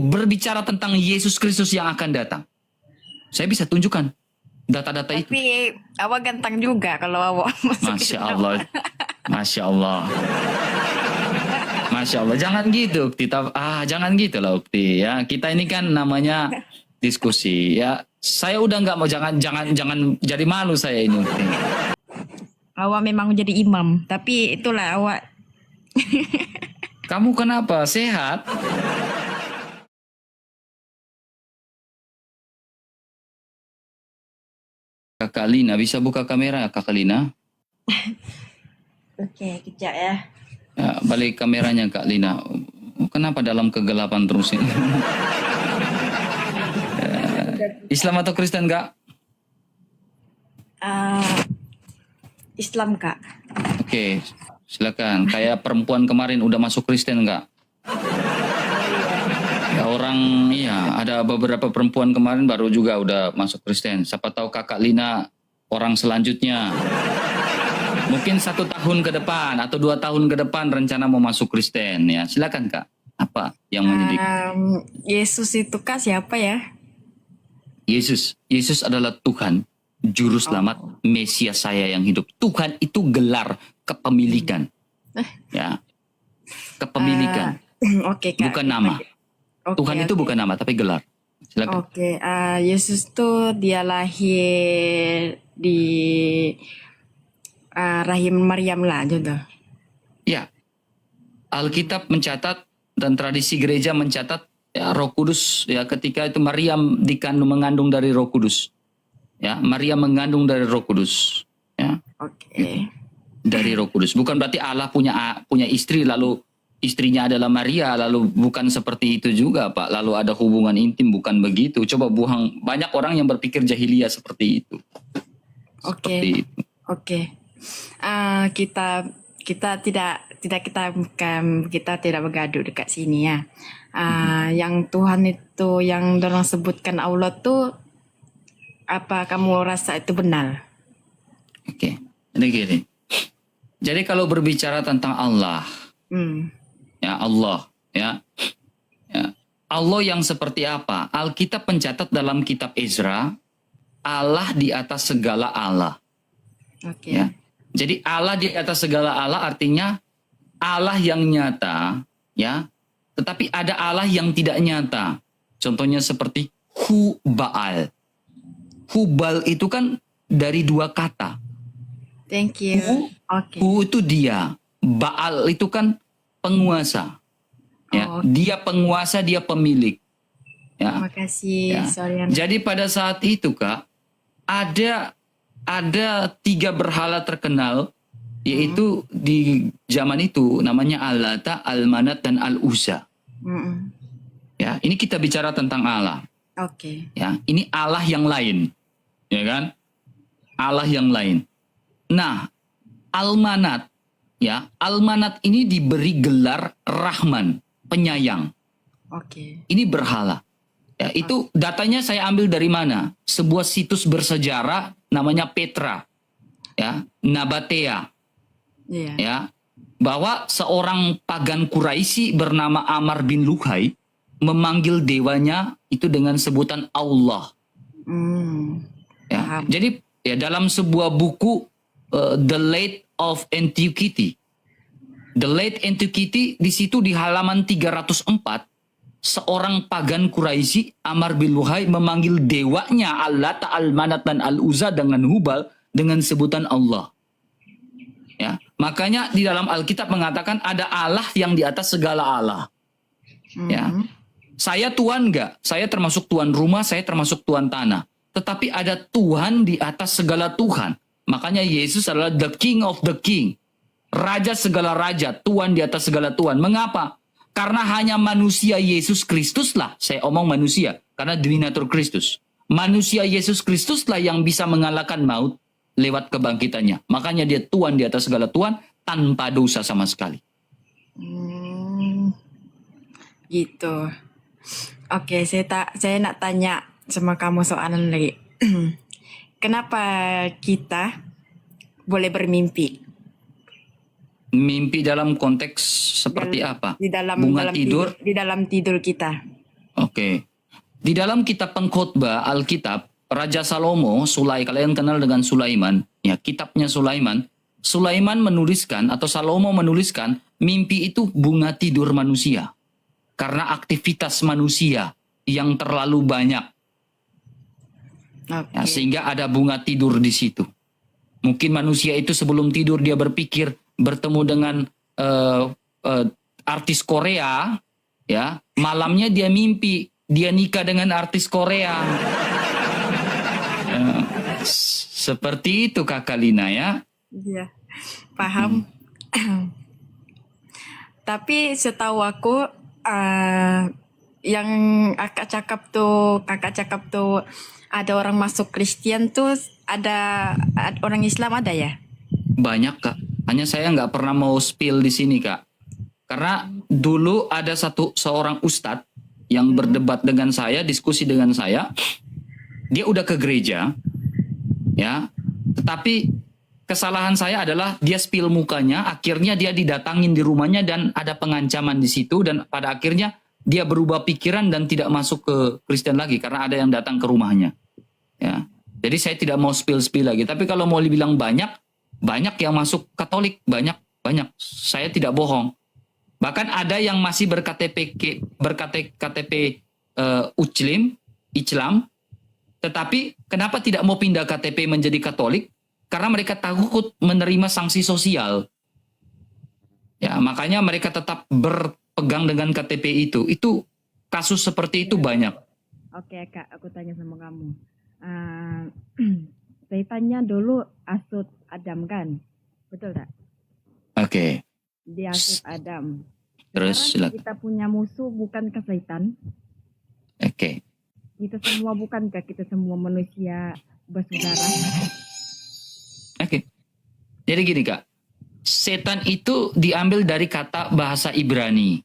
berbicara tentang Yesus Kristus yang akan datang, saya bisa tunjukkan data-data itu. Tapi awak ganteng juga kalau awak masuk Masya Islam. Allah. Masya Allah. Masya Allah. Jangan gitu, Ukti. Jangan gitu lah, Ukti. Ya, kita ini kan namanya diskusi. Ya, saya udah nggak mau jangan jadi malu saya ini, Ukti. Awak memang menjadi imam, tapi itulah awak. Kamu kenapa? Sehat? Kakak Lina, bisa buka kamera Kakak Lina? Oke, kejap ya. Ya, balik kameranya Kak Lina. Kenapa dalam kegelapan terus ini? Islam atau Kristen, Kak? Islam, Kak. Oke, silakan. Kayak perempuan kemarin udah masuk Kristen, Kak? Ya, ada beberapa perempuan kemarin baru juga udah masuk Kristen. Siapa tahu Kakak Lina orang selanjutnya. Mungkin 1 tahun ke depan atau 2 tahun ke depan rencana mau masuk Kristen ya. Silakan Kak. Apa yang menjadi Yesus itu Kak siapa ya? Yesus? Yesus adalah Tuhan, juru selamat, Mesias saya yang hidup. Tuhan itu gelar kepemilikan. Ya. Kepemilikan. Oke, Kak. Bukan nama. Oke, Tuhan itu bukan nama tapi gelar. Silakan. Oke, Yesus tuh dia lahir di rahim Maryam lah gitu. Ya. Alkitab mencatat dan tradisi gereja mencatat ya, Roh Kudus ya ketika itu Maryam mengandung dari Roh Kudus. Ya, Maria mengandung dari Roh Kudus. Ya. Oke. Dari Roh Kudus. Bukan berarti Allah punya istri lalu istrinya adalah Maria, lalu bukan seperti itu juga Pak. Lalu ada hubungan intim, bukan begitu. Coba banyak orang yang berpikir jahiliyah seperti itu. Oke. Oke. Kita tidak bergaduh dekat sini ya. Yang Tuhan itu yang dorang sebutkan Allah tuh apa kamu rasa itu benar? Oke. Ini gini. Jadi kalau berbicara tentang Allah, ya Allah, ya Allah yang seperti apa? Alkitab mencatat dalam kitab Ezra, Allah di atas segala Allah. Oke. Ya. Jadi Allah di atas segala Allah artinya Allah yang nyata, ya. Tetapi ada Allah yang tidak nyata. Contohnya seperti Hubal. Hubal itu kan dari 2 kata. Thank you. Oke. Hu itu dia. Baal itu kan penguasa. Ya, dia penguasa, dia pemilik. Ya. Terima kasih, Ya. Sorian. Jadi pada saat itu Kak, ada 3 berhala terkenal, yaitu di zaman itu namanya Al-Lata, Al-Manat, dan Al-Uzza. Ya, ini kita bicara tentang Allah. Oke. Ya, ini Allah yang lain, ya kan? Allah yang lain. Nah, Al-Manat, ya, Al-Manat ini diberi gelar Rahman, penyayang. Oke. Ini berhala. Ya, itu datanya saya ambil dari mana? Sebuah situs bersejarah namanya Petra, ya, Nabatea, Iya. ya, bahwa seorang pagan Quraisy bernama Amr bin Luhai memanggil dewanya itu dengan sebutan Allah. Ya, Paham. jadi ya dalam sebuah buku The Late of Antiquity, The Late Antiquity di situ di halaman 304. Seorang pagan Quraisy, Amr bin Luhai, memanggil dewanya Al-Lata, Al-Manat, dan Al-Uzza dengan Hubal dengan sebutan Allah. Ya, makanya di dalam Alkitab mengatakan ada Allah yang di atas segala Allah. Ya, saya Tuhan enggak? Saya termasuk tuan rumah, saya termasuk tuan tanah. Tetapi ada Tuhan di atas segala Tuhan. Makanya Yesus adalah the King of the King. Raja segala raja, Tuhan di atas segala Tuhan. Mengapa? Karena hanya manusia Yesus Kristus lah, saya omong manusia, karena divinatur Kristus. Manusia Yesus Kristus lah yang bisa mengalahkan maut lewat kebangkitannya. Makanya dia Tuhan di atas segala Tuhan, tanpa dosa sama sekali. Gitu. Oke, saya nak tanya sama kamu soalan lagi. Kenapa kita boleh bermimpi? Mimpi dalam konteks seperti apa? Di dalam Bunga tidur? di dalam tidur kita. Oke. Di dalam kitab Pengkhotbah Alkitab, Raja Salomo, kalian kenal dengan Sulaiman, ya, kitabnya Sulaiman. Sulaiman menuliskan atau Salomo menuliskan mimpi itu bunga tidur manusia. Karena aktivitas manusia yang terlalu banyak. Oke. Ya, sehingga ada bunga tidur di situ. Mungkin manusia itu sebelum tidur dia berpikir bertemu dengan artis Korea, ya, malamnya dia mimpi dia nikah dengan artis Korea. Seperti itu Kakak Lina ya. Iya, paham. Tapi setahu aku yang kakak cakap tuh ada orang masuk Kristen tuh ada orang Islam ada ya? Banyak Kak. Hanya saya nggak pernah mau spill di sini Kak. Karena dulu ada seorang ustadz yang berdebat dengan saya, diskusi dengan saya. Dia udah ke gereja, ya. Tetapi kesalahan saya adalah dia spill mukanya, akhirnya dia didatangin di rumahnya dan ada pengancaman di situ dan pada akhirnya dia berubah pikiran dan tidak masuk ke Kristen lagi karena ada yang datang ke rumahnya. Ya. Jadi saya tidak mau spill lagi. Tapi kalau mau dibilang banyak yang masuk Katolik, banyak. Saya tidak bohong. Bahkan ada yang masih berKTP Islam, tetapi kenapa tidak mau pindah KTP menjadi Katolik? Karena mereka takut menerima sanksi sosial. Ya, makanya mereka tetap berpegang dengan KTP itu. Itu kasus seperti itu banyak. Oke Kak, aku tanya sama kamu. Setannya dulu asut Adam kan? Betul tak? Oke. Dia asut Adam. Terus Sekarang silakan. kita punya musuh bukankah setan? Oke. Kita semua bukankah kita semua manusia bersaudara? Oke. Jadi gini Kak. Setan itu diambil dari kata bahasa Ibrani.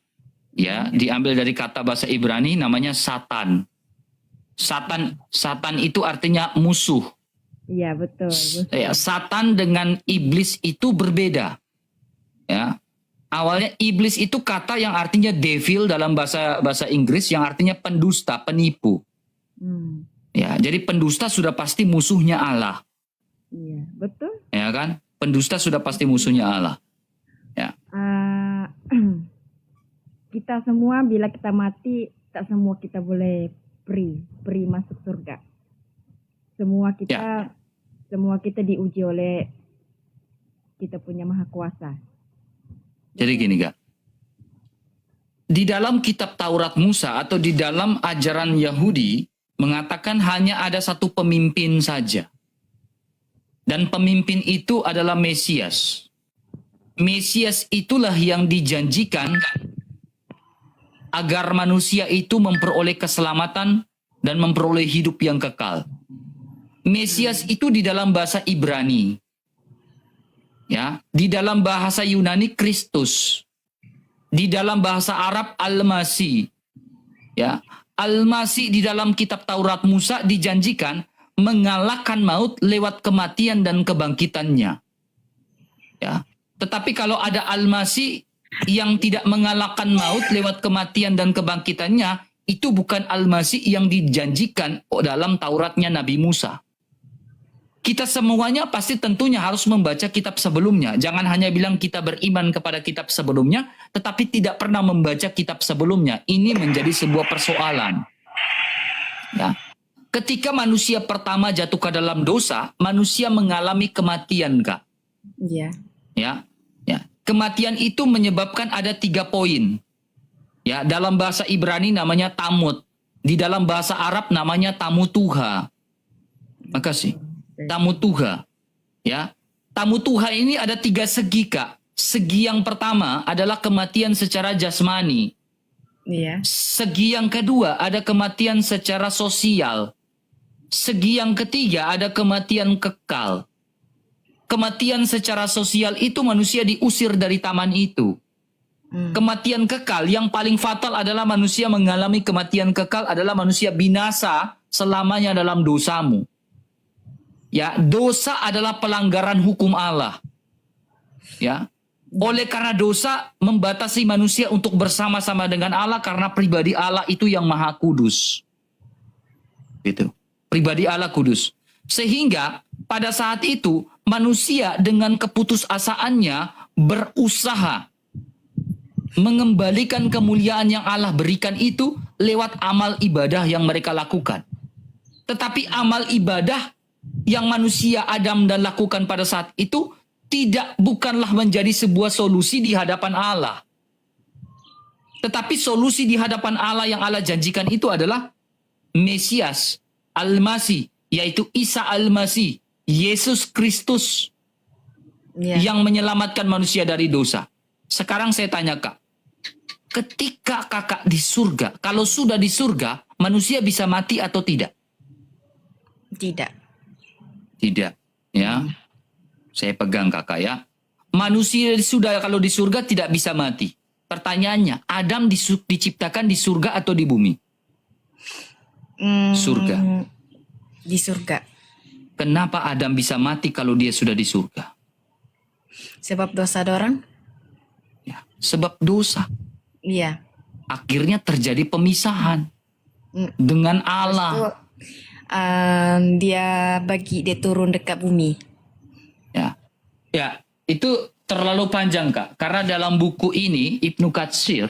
Ya, diambil dari kata bahasa Ibrani namanya Satan. Satan itu artinya musuh. Iya betul. Ya, Satan dengan iblis itu berbeda. Ya. Awalnya iblis itu kata yang artinya devil dalam bahasa Inggris yang artinya pendusta, penipu. Ya, jadi pendusta sudah pasti musuhnya Allah. Iya, betul. Ya kan? Pendusta sudah pasti musuhnya Allah. Ya. Kita semua bila kita mati, tak semua kita boleh free masuk surga. Semua kita diuji oleh kita punya Maha Kuasa. Jadi gini Kak. Di dalam kitab Taurat Musa atau di dalam ajaran Yahudi mengatakan hanya ada satu pemimpin saja. Dan pemimpin itu adalah Mesias. Mesias itulah yang dijanjikan agar manusia itu memperoleh keselamatan dan memperoleh hidup yang kekal. Mesias itu di dalam bahasa Ibrani. Ya, di dalam bahasa Yunani Kristus. Di dalam bahasa Arab Al-Masih. Ya, Al-Masih di dalam kitab Taurat Musa dijanjikan mengalahkan maut lewat kematian dan kebangkitannya. Ya, tetapi kalau ada Al-Masih yang tidak mengalahkan maut lewat kematian dan kebangkitannya, itu bukan Al-Masih yang dijanjikan dalam Tauratnya Nabi Musa. Kita semuanya pasti tentunya harus membaca kitab sebelumnya. Jangan hanya bilang kita beriman kepada kitab sebelumnya, tetapi tidak pernah membaca kitab sebelumnya. Ini menjadi sebuah persoalan. Ya. Ketika manusia pertama jatuh ke dalam dosa, manusia mengalami kematian, Kak. Iya. Ya. Kematian itu menyebabkan ada 3 poin. Ya, dalam bahasa Ibrani namanya tamut. Di dalam bahasa Arab namanya tamutuha. Makasih. Tamutuha. Ya. Tamutuha ini ada 3 segi, Kak. Segi yang pertama adalah kematian secara jasmani. Iya. Segi yang kedua ada kematian secara sosial. Segi yang ketiga ada kematian kekal. Kematian secara sosial itu manusia diusir dari taman itu. Kematian kekal yang paling fatal adalah manusia mengalami kematian kekal adalah manusia binasa selamanya dalam dosamu. Ya, dosa adalah pelanggaran hukum Allah. Ya. Oleh karena dosa membatasi manusia untuk bersama-sama dengan Allah karena pribadi Allah itu yang maha kudus. Gitu. Pribadi Allah kudus. Sehingga pada saat itu manusia dengan keputusasaannya berusaha mengembalikan kemuliaan yang Allah berikan itu lewat amal ibadah yang mereka lakukan. Tetapi amal ibadah yang manusia Adam dan lakukan pada saat itu bukanlah menjadi sebuah solusi di hadapan Allah. Tetapi solusi di hadapan Allah yang Allah janjikan itu adalah Mesias, Al-Masih, yaitu Isa Al-Masih, Yesus Kristus yang menyelamatkan manusia dari dosa. Sekarang saya tanya Kak, ketika kakak di surga, kalau sudah di surga, manusia bisa mati atau tidak? Tidak. Tidak, ya. Saya pegang kakak ya. Manusia sudah kalau di surga tidak bisa mati. Pertanyaannya, Adam diciptakan di surga atau di bumi? Surga. Di surga. Kenapa Adam bisa mati kalau dia sudah di surga? Sebab dosa dorang? Ya, sebab dosa. Iya. Akhirnya terjadi pemisahan dengan Allah. Dia turun dekat bumi. Ya, itu terlalu panjang Kak. Karena dalam buku ini Ibnu Katsir,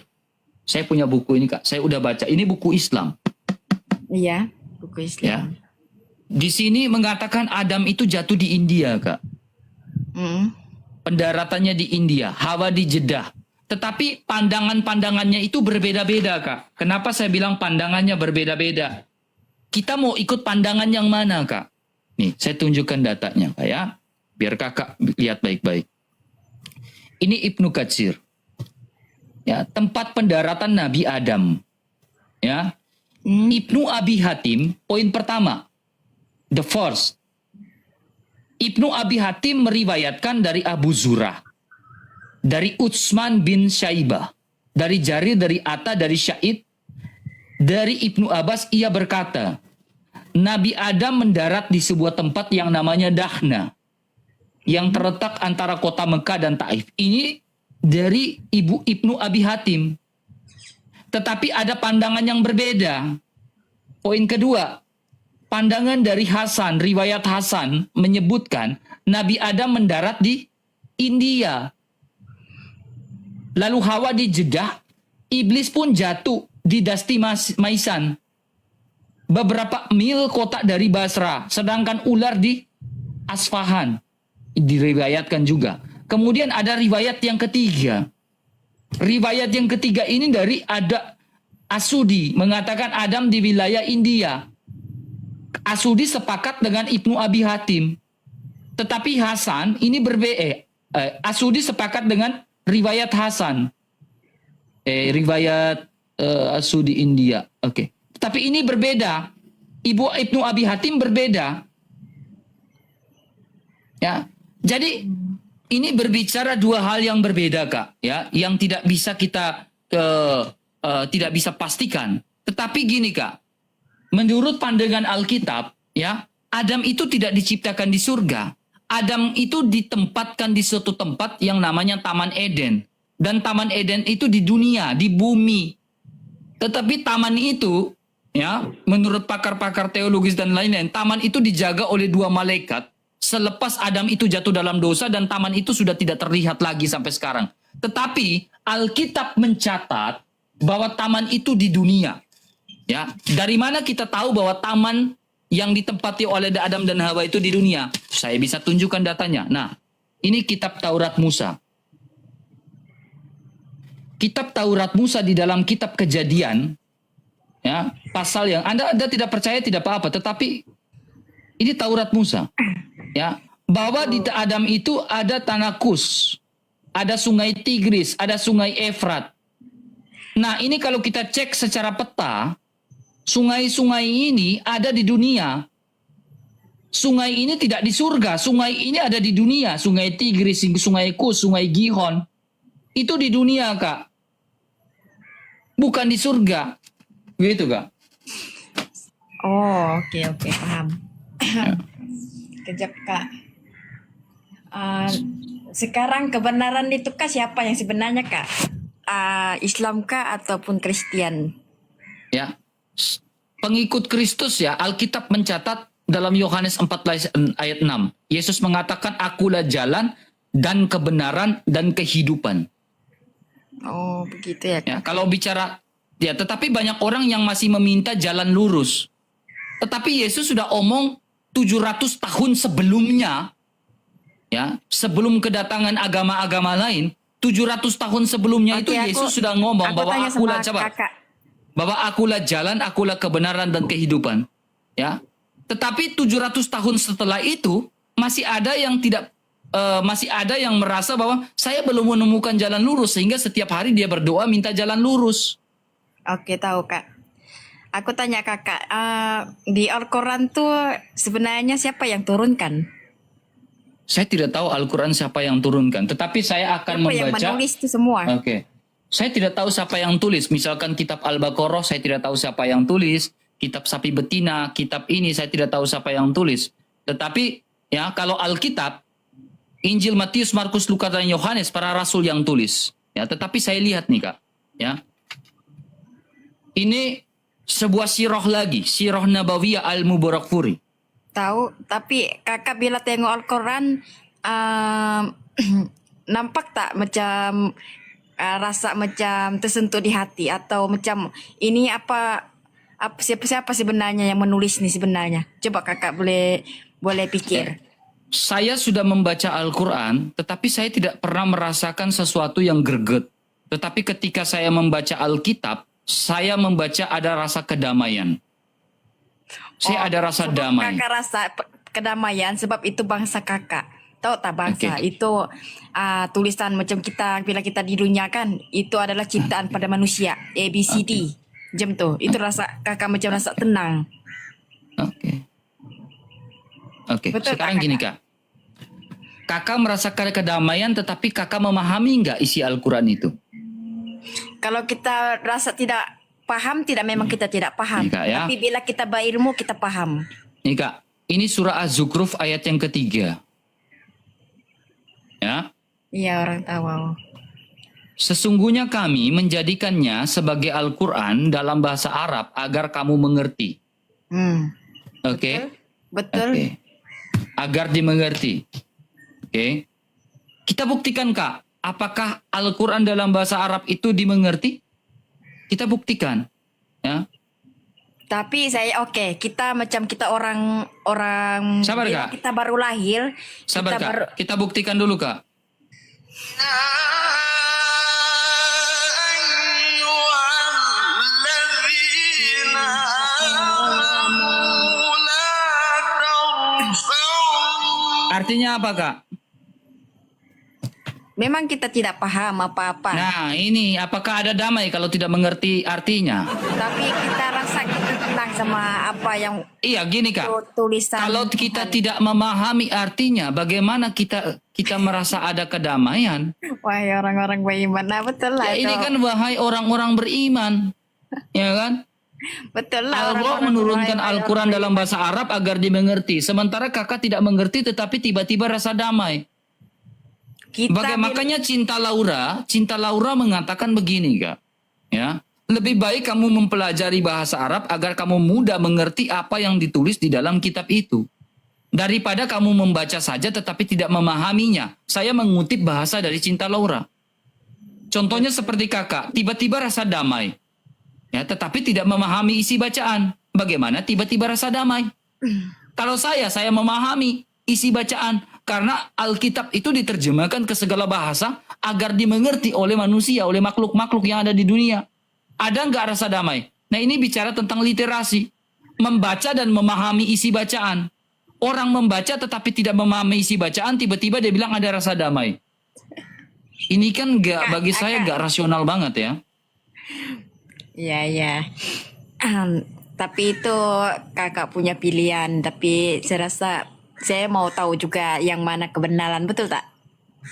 saya punya buku ini Kak. Saya udah baca. Ini buku Islam. Iya, buku Islam. Ya. Di sini mengatakan Adam itu jatuh di India Kak. Pendaratannya di India, Hawa di Jeddah. Tetapi pandangan-pandangannya itu berbeda-beda Kak. Kenapa saya bilang pandangannya berbeda-beda? Kita mau ikut pandangan yang mana Kak? Nih, saya tunjukkan datanya Kak ya. Biar kakak lihat baik-baik. Ini Ibnu Katsir. Ya, tempat pendaratan Nabi Adam. Ya. Ibnu Abi Hatim, poin pertama. The first. Ibnu Abi Hatim meriwayatkan dari Abu Zurah. Dari Utsman bin Syaibah. Dari Jarir, dari Atta, dari Syaid. Dari Ibnu Abbas ia berkata, Nabi Adam mendarat di sebuah tempat yang namanya Dahna. Yang terletak antara kota Mekah dan Taif. Ini dari Ibnu Abi Hatim. Tetapi ada pandangan yang berbeda. Poin kedua, pandangan dari Hasan, riwayat Hasan menyebutkan Nabi Adam mendarat di India. Lalu Hawa di Jeddah, iblis pun jatuh di Dasti Maisan. Beberapa mil kota dari Basra, sedangkan ular di Asfahan. Diriwayatkan juga. Kemudian ada riwayat yang ketiga. Riwayat yang ketiga ini dari ada Asudi mengatakan Adam di wilayah India. Asudi sepakat dengan Ibnu Abi Hatim. Tetapi Hasan ini berbeda. Asudi sepakat dengan riwayat Hasan. Riwayat Asudi India. Oke. Tapi ini berbeda. Ibnu Abi Hatim berbeda. Ya. Jadi ini berbicara dua hal yang berbeda Kak, ya, yang tidak bisa kita tidak bisa pastikan. Tetapi gini Kak, menurut pandangan Alkitab, ya, Adam itu tidak diciptakan di surga. Adam itu ditempatkan di suatu tempat yang namanya Taman Eden, dan Taman Eden itu di dunia, di bumi. Tetapi taman itu, ya, menurut pakar-pakar teologis dan lain-lain, taman itu dijaga oleh dua malaikat. Selepas Adam itu jatuh dalam dosa dan taman itu sudah tidak terlihat lagi sampai sekarang. Tetapi Alkitab mencatat bahwa taman itu di dunia. Ya, dari mana kita tahu bahwa taman yang ditempati oleh Adam dan Hawa itu di dunia? Saya bisa tunjukkan datanya. Nah, ini kitab Taurat Musa. Kitab Taurat Musa di dalam kitab Kejadian, ya, pasal yang Anda tidak percaya tidak apa-apa, tetapi ini Taurat Musa. Ya, bahwa di Adam itu ada tanah Kus, ada sungai Tigris, ada sungai Efrat. Nah, ini kalau kita cek secara peta, sungai-sungai ini ada di dunia. Sungai ini tidak di surga, sungai ini ada di dunia. Sungai Tigris, sungai Kus, sungai Gihon. Itu di dunia, Kak. Bukan di surga. Gitu, Kak. Oh, oke, paham. Kejap Kak. Sekarang kebenaran itu kah siapa yang sebenarnya kak? Islam kah ataupun Kristen? Ya. Pengikut Kristus ya, Alkitab mencatat dalam Yohanes 14 ayat 6. Yesus mengatakan, akulah jalan dan kebenaran dan kehidupan. Oh begitu ya Ya, kak. kalau bicara, ya tetapi banyak orang yang masih meminta jalan lurus. Tetapi Yesus sudah omong 700 tahun sebelumnya, ya, sebelum kedatangan agama-agama lain, 700 tahun sebelumnya itu Oke, Yesus sudah ngomong aku bahwa tanya akulah, sama coba, kakak. bahwa akulah jalan, akulah kebenaran dan kehidupan. Ya. Tetapi 700 tahun setelah itu masih ada yang tidak masih ada yang merasa bahwa saya belum menemukan jalan lurus, sehingga setiap hari dia berdoa minta jalan lurus. Oke tahu kak. Aku tanya kakak, di Al-Quran tuh sebenarnya siapa yang turunkan? Saya tidak tahu Al-Quran siapa yang turunkan, tetapi saya akan Siapa yang membaca. menulis itu semua? Oke. Saya tidak tahu siapa yang tulis. Misalkan kitab Al-Baqarah, saya tidak tahu siapa yang tulis. Kitab Sapi Betina, kitab ini saya tidak tahu siapa yang tulis. Tetapi ya, kalau Alkitab, Injil Matius, Markus, Lukas dan Yohanes para rasul yang tulis. Ya, tetapi saya lihat nih Kak, ya. Ini sebuah sirah lagi, sirah Nabawiyah Al-Mubarakfuri. Tahu, tapi kakak bila tengok Al-Quran, nampak tak macam rasa macam tersentuh di hati atau macam ini apa siapa sebenarnya yang menulis nih sebenarnya? Coba kakak boleh pikir. Saya sudah membaca Al-Quran, tetapi saya tidak pernah merasakan sesuatu yang greget. Tetapi ketika saya membaca Alkitab, saya membaca ada rasa kedamaian. Saya ada rasa sebab damai. Kakak rasa kedamaian sebab itu bangsa kakak. Tahu tak bangsa Oke. itu tulisan macam kita bila kita di dunia kan itu adalah ciptaan pada manusia ABCD. Jam tuh itu rasa kakak macam rasa tenang. Oke. Oke, Betul, sekarang Kak, gini Kak. Kakak merasakan kedamaian, tetapi kakak memahami nggak isi Al-Quran itu? Kalau kita rasa tidak paham, memang kita tidak paham. Iya, Kak, ya. Tapi bila kita berilmu, kita paham. Nih Kak, ini surah Az-Zukhruf ayat yang ketiga. Ya, Iya orang tahu. sesungguhnya kami menjadikannya sebagai Al-Quran dalam bahasa Arab agar kamu mengerti. Oke? Betul. Oke. Agar dimengerti. Oke. Kita buktikan Kak, apakah Al-Quran dalam bahasa Arab itu dimengerti? Kita buktikan. Ya. Tapi kita macam kita orang Sabar, bila Kak. kita baru lahir, Sabar kita Kak, kita buktikan dulu Kak. Artinya apa Kak? memang kita tidak paham apa-apa. Nah ini, apakah ada damai kalau tidak mengerti artinya? Tapi kita rasa kita tenang sama apa yang Iya gini Kak, tulisan. kalau kita tidak memahami artinya, bagaimana kita merasa ada kedamaian? Wahai orang-orang beriman. Nah, betul lah. Ya ini itu. kan wahai orang-orang beriman, ya kan? Betul lah. Allah orang-orang menurunkan wahai Al-Quran orang dalam bahasa Arab agar dimengerti. Sementara kakak tidak mengerti tetapi tiba-tiba rasa damai. kita Makanya Cinta Laura mengatakan begini Kak. Ya, lebih baik kamu mempelajari bahasa Arab agar kamu mudah mengerti apa yang ditulis di dalam kitab itu. Daripada kamu membaca saja tetapi tidak memahaminya. Saya mengutip bahasa dari Cinta Laura. Contohnya seperti kakak, tiba-tiba rasa damai. Ya, tetapi tidak memahami isi bacaan. Bagaimana tiba-tiba rasa damai? Kalau saya memahami isi bacaan. Karena Alkitab itu diterjemahkan ke segala bahasa agar dimengerti oleh manusia, oleh makhluk-makhluk yang ada di dunia. Ada nggak rasa damai? Nah ini bicara tentang literasi. Membaca dan memahami isi bacaan. Orang membaca tetapi tidak memahami isi bacaan, tiba-tiba dia bilang ada rasa damai. Ini kan bagi saya nggak rasional banget ya. Iya. Tapi itu kakak punya pilihan. Tapi saya rasa saya mau tahu juga yang mana kebenaran, betul tak?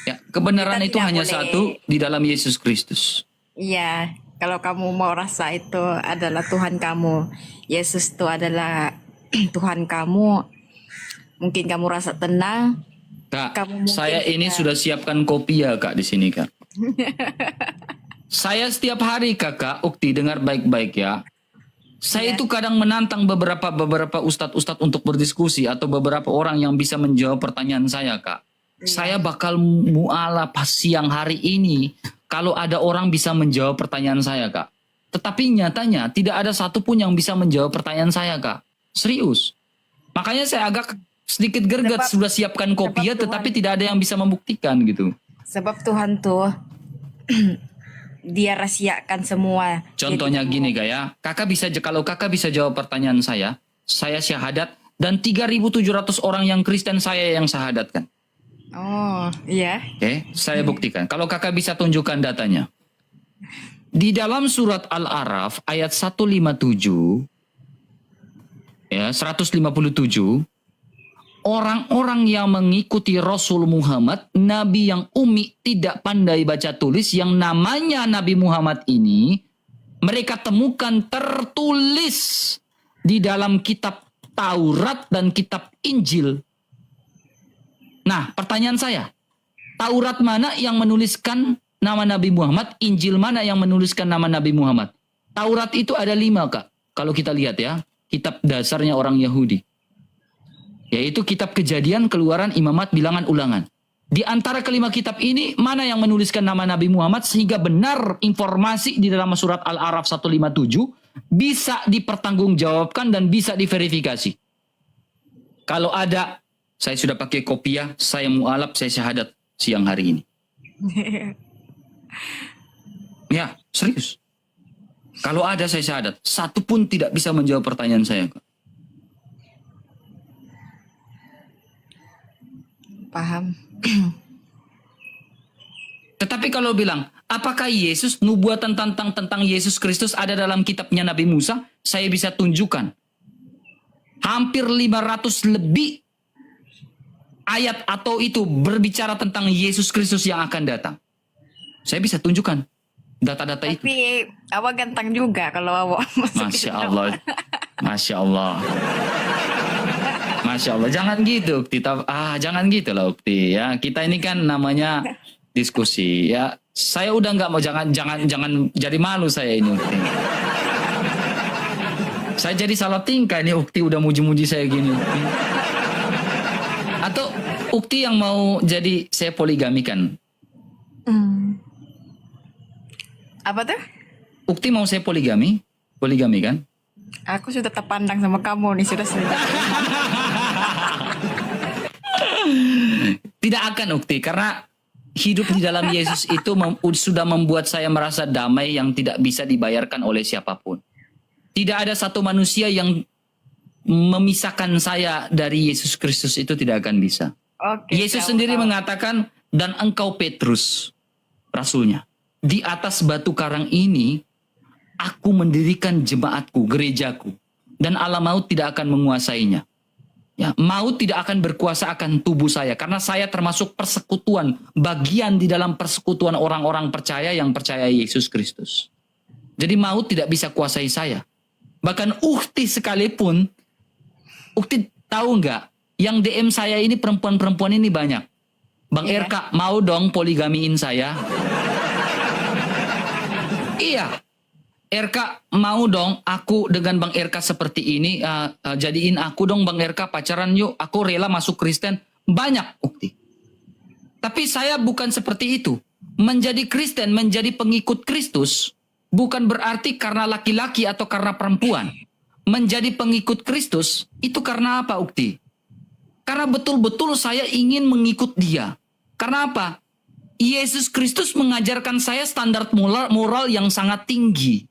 Ya, kebenaran Kita itu tidak hanya boleh- satu di dalam Yesus Kristus. Iya, kalau kamu mau rasa itu adalah Tuhan kamu, Yesus itu adalah Tuhan kamu, mungkin kamu rasa tenang, Kak, Kamu mungkin saya ini sudah siapkan kopi ya Kak di sini Kak. Saya setiap hari Kakak, Ukti dengar baik-baik ya. Saya itu kadang menantang beberapa ustadz-ustadz untuk berdiskusi atau beberapa orang yang bisa menjawab pertanyaan saya Kak. Saya bakal mualaf siang hari ini kalau ada orang bisa menjawab pertanyaan saya Kak. Tetapi nyatanya tidak ada satupun yang bisa menjawab pertanyaan saya Kak. Serius. Makanya saya agak sedikit gerget sudah siapkan kopi ya, tetapi tidak ada yang bisa membuktikan gitu. Sebab Tuhan tuh dia rahasiakan semua. Contohnya gini Kak ya, kalau kakak bisa jawab pertanyaan saya syahadat dan 3.700 orang yang Kristen saya yang syahadatkan. Oh, iya. Oke, saya buktikan. Kalau kakak bisa tunjukkan datanya. Di dalam surat Al-A'raf ayat 157, ya 157, orang-orang yang mengikuti Rasul Muhammad, Nabi yang umi tidak pandai baca tulis, yang namanya Nabi Muhammad ini, mereka temukan tertulis di dalam kitab Taurat dan kitab Injil. Nah, pertanyaan saya, Taurat mana yang menuliskan nama Nabi Muhammad, Injil mana yang menuliskan nama Nabi Muhammad? Taurat itu ada 5 Kak, kalau kita lihat ya, kitab dasarnya orang Yahudi. Yaitu kitab Kejadian, Keluaran, Imamat, Bilangan, Ulangan. Di antara kelima kitab ini, mana yang menuliskan nama Nabi Muhammad sehingga benar informasi di dalam surat Al-A'raf 157 bisa dipertanggungjawabkan dan bisa diverifikasi. Kalau ada, saya sudah pakai kopiah, saya mualaf, saya syahadat siang hari ini. Ya, serius. Kalau ada saya syahadat, satu pun tidak bisa menjawab pertanyaan saya. Paham. Tetapi kalau bilang, apakah Yesus, nubuatan tentang Yesus Kristus ada dalam kitabnya Nabi Musa? Saya bisa tunjukkan. Hampir 500 lebih ayat atau itu berbicara tentang Yesus Kristus yang akan datang. Saya bisa tunjukkan data-data itu. Tapi awak ganteng juga kalau awak masuk Masya Allah. Masya Allah. Masya Allah. Jangan gitu Ukti. Jangan gitu lah Ukti ya. Kita ini kan namanya diskusi ya. Saya udah nggak mau, jangan jadi malu saya ini Ukti. Saya jadi salah tingkah nih Ukti udah muji-muji saya gini Ukti. Atau Ukti yang mau jadi saya poligamikan. Apa tuh? Ukti mau saya poligami kan? Aku sudah terpandang sama kamu nih, sudah. Tidak akan Ukti, karena hidup di dalam Yesus itu sudah membuat saya merasa damai yang tidak bisa dibayarkan oleh siapapun. Tidak ada satu manusia yang memisahkan saya dari Yesus Kristus, itu tidak akan bisa. Oke, Yesus sendiri mengatakan, dan engkau Petrus, rasulnya, di atas batu karang ini aku mendirikan jemaatku, gerejaku, dan alam maut tidak akan menguasainya. Ya, maut tidak akan berkuasa akan tubuh saya, karena saya termasuk persekutuan, bagian di dalam persekutuan orang-orang percaya yang percaya Yesus Kristus. Jadi maut tidak bisa kuasai saya. Bahkan Ukti sekalipun, Ukti tahu nggak, yang DM saya ini perempuan-perempuan ini banyak. Bang RK, mau dong poligamiin saya? Iya. RK, mau dong aku dengan Bang RK seperti ini, jadiin aku dong Bang RK pacaran yuk, aku rela masuk Kristen. Banyak Ukti. Tapi saya bukan seperti itu. Menjadi Kristen, menjadi pengikut Kristus, bukan berarti karena laki-laki atau karena perempuan. Menjadi pengikut Kristus, itu karena apa Ukti? Karena betul-betul saya ingin mengikut dia. Karena apa? Yesus Kristus mengajarkan saya standar moral yang sangat tinggi.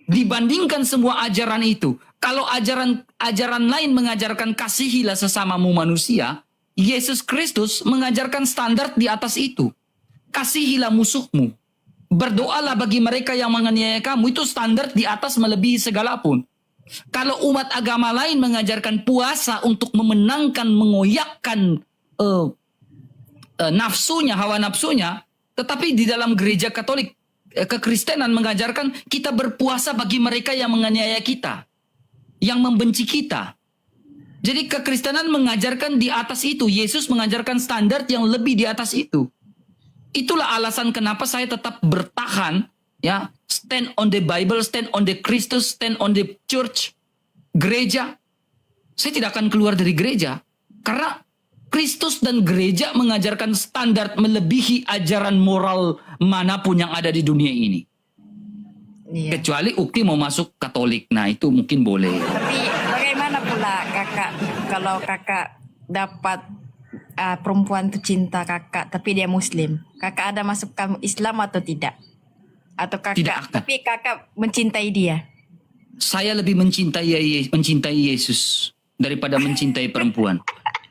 Dibandingkan semua ajaran itu, kalau ajaran lain mengajarkan kasihilah sesamamu manusia, Yesus Kristus mengajarkan standar di atas itu. Kasihilah musuhmu. Berdoalah bagi mereka yang menganiaya kamu, itu standar di atas melebihi segala pun. Kalau umat agama lain mengajarkan puasa untuk memenangkan, mengoyakkan nafsunya, hawa nafsunya, tetapi di dalam gereja Katolik, kekristenan mengajarkan kita berpuasa bagi mereka yang menganiaya kita, yang membenci kita. Jadi kekristenan mengajarkan di atas itu. Yesus mengajarkan standar yang lebih di atas itu. Itulah alasan kenapa saya tetap bertahan, ya, stand on the Bible, stand on the Christus, stand on the church, gereja. Saya tidak akan keluar dari gereja karena Kristus dan gereja mengajarkan standar melebihi ajaran moral manapun yang ada di dunia ini. Iya. Kecuali Ukti mau masuk Katolik. Nah, itu mungkin boleh. Tapi bagaimana pula kakak kalau kakak dapat perempuan itu cinta kakak tapi dia Muslim, kakak ada masuk kamu Islam atau tidak? Atau kakak Tidak akan. tapi kakak mencintai dia? Saya lebih mencintai Yesus daripada mencintai perempuan.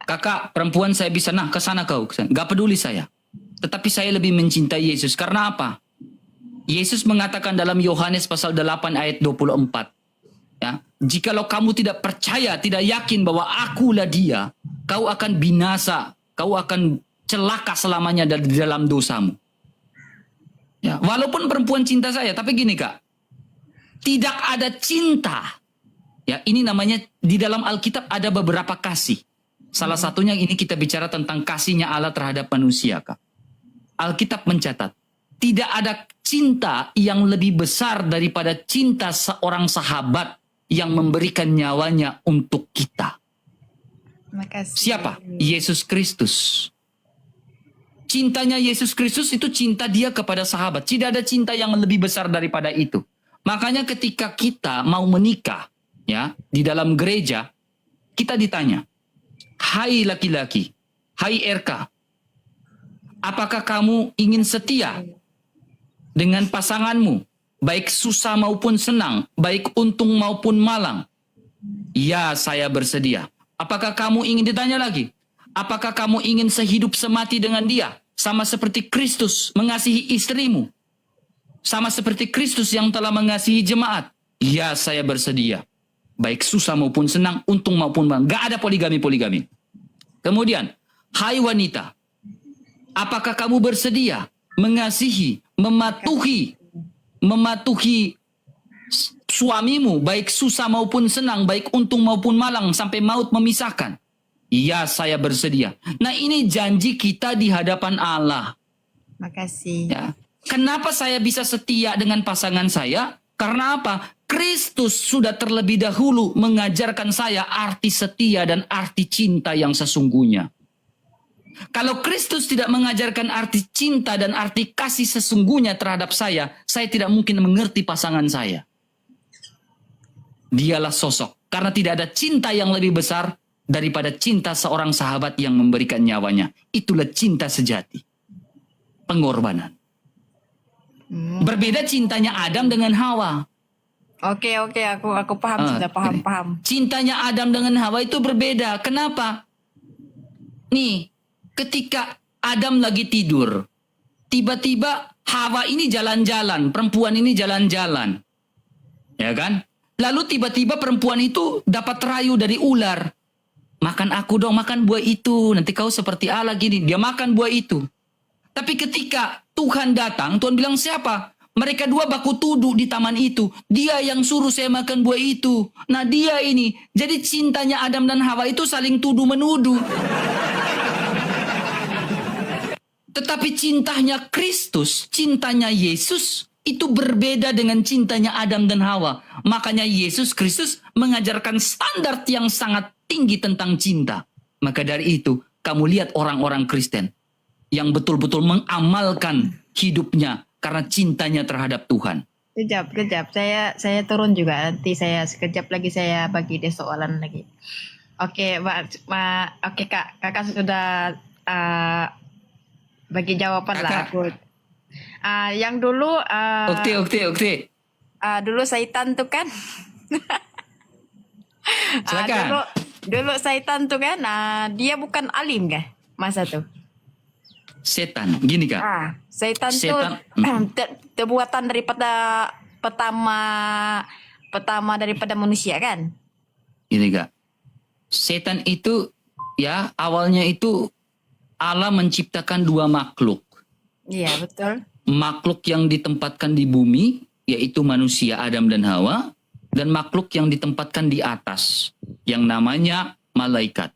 Kakak, perempuan saya bisa, nah kesana kau. Kesana. Gak peduli saya. Tetapi saya lebih mencintai Yesus. Karena apa? Yesus mengatakan dalam Yohanes pasal 8 ayat 24. Ya, jikalau kamu tidak percaya, tidak yakin bahwa akulah dia, kau akan binasa. Kau akan celaka selamanya di dalam dosamu. Ya, walaupun perempuan cinta saya, tapi gini kak. Tidak ada cinta. Ya, ini namanya di dalam Alkitab ada beberapa kasih. Salah satunya ini kita bicara tentang kasihnya Allah terhadap manusia, Kak. Alkitab mencatat, tidak ada cinta yang lebih besar daripada cinta seorang sahabat yang memberikan nyawanya untuk kita. Makasih. Siapa? Yesus Kristus. Cintanya Yesus Kristus itu cinta dia kepada sahabat. Tidak ada cinta yang lebih besar daripada itu. Makanya ketika kita mau menikah, ya, di dalam gereja, kita ditanya, hai laki-laki, hai RK, apakah kamu ingin setia dengan pasanganmu, baik susah maupun senang, baik untung maupun malang? Ya, saya bersedia. Apakah kamu ingin, ditanya lagi, apakah kamu ingin sehidup semati dengan dia, sama seperti Kristus mengasihi istrimu, sama seperti Kristus yang telah mengasihi jemaat? Ya, saya bersedia. Baik susah maupun senang, untung maupun malang. Gak ada poligami-poligami. Kemudian, hai wanita, apakah kamu bersedia mengasihi, mematuhi suamimu, baik susah maupun senang, baik untung maupun malang, sampai maut memisahkan? Ya, saya bersedia. Nah, ini janji kita di hadapan Allah. Makasih. Ya. Kenapa saya bisa setia dengan pasangan saya? Karena apa? Kristus sudah terlebih dahulu mengajarkan saya arti setia dan arti cinta yang sesungguhnya. Kalau Kristus tidak mengajarkan arti cinta dan arti kasih sesungguhnya terhadap saya tidak mungkin mengerti pasangan saya. Dialah sosok. Karena tidak ada cinta yang lebih besar daripada cinta seorang sahabat yang memberikan nyawanya. Itulah cinta sejati. Pengorbanan. Berbeda cintanya Adam dengan Hawa. Oke, aku paham, sudah paham. Cintanya Adam dengan Hawa itu berbeda. Kenapa? Nih, ketika Adam lagi tidur, tiba-tiba Hawa ini jalan-jalan, perempuan ini jalan-jalan. Ya kan? Lalu tiba-tiba perempuan itu dapat rayu dari ular. Makan aku dong, makan buah itu. Nanti kau seperti Allah gini. Dia makan buah itu. Tapi ketika Tuhan datang, Tuhan bilang siapa? Mereka dua baku tuduh di taman itu. Dia yang suruh saya makan buah itu. Nah dia ini. Jadi cintanya Adam dan Hawa itu saling tuduh-menuduh. Tetapi cintanya Kristus, cintanya Yesus, itu berbeda dengan cintanya Adam dan Hawa. Makanya Yesus Kristus mengajarkan standar yang sangat tinggi tentang cinta. Maka dari itu, kamu lihat orang-orang Kristen yang betul-betul mengamalkan hidupnya karena cintanya terhadap Tuhan. Kejap. Saya turun juga. Nanti sekejap lagi saya bagi dia soalan lagi. Oke, oke Kak. Kakak sudah bagi jawaban lah aku. Yang dulu Oke. dulu Saitan tuh kan. Silakan. Dulu Saitan tuh kan, dia bukan alim kah? Masa tuh? Setan, gini Kak. Saitan tuh terbuatan daripada pertama daripada manusia kan? Gini Kak. Setan itu ya awalnya itu Allah menciptakan dua makhluk. Iya, betul. Makhluk yang ditempatkan di bumi, yaitu manusia Adam dan Hawa, dan makhluk yang ditempatkan di atas, yang namanya malaikat.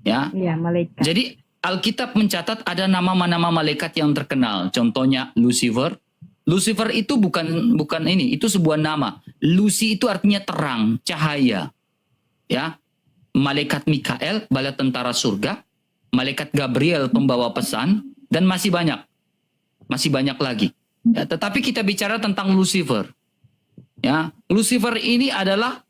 Ya. Iya, malaikat. Jadi Alkitab mencatat ada nama-nama malaikat yang terkenal. Contohnya Lucifer. Lucifer itu bukan ini, itu sebuah nama. Lucy itu artinya terang, cahaya. Ya. Malaikat Mikael, bala tentara surga. Malaikat Gabriel, pembawa pesan, dan masih banyak. Masih banyak lagi. Ya, tetapi kita bicara tentang Lucifer. Ya, Lucifer ini adalah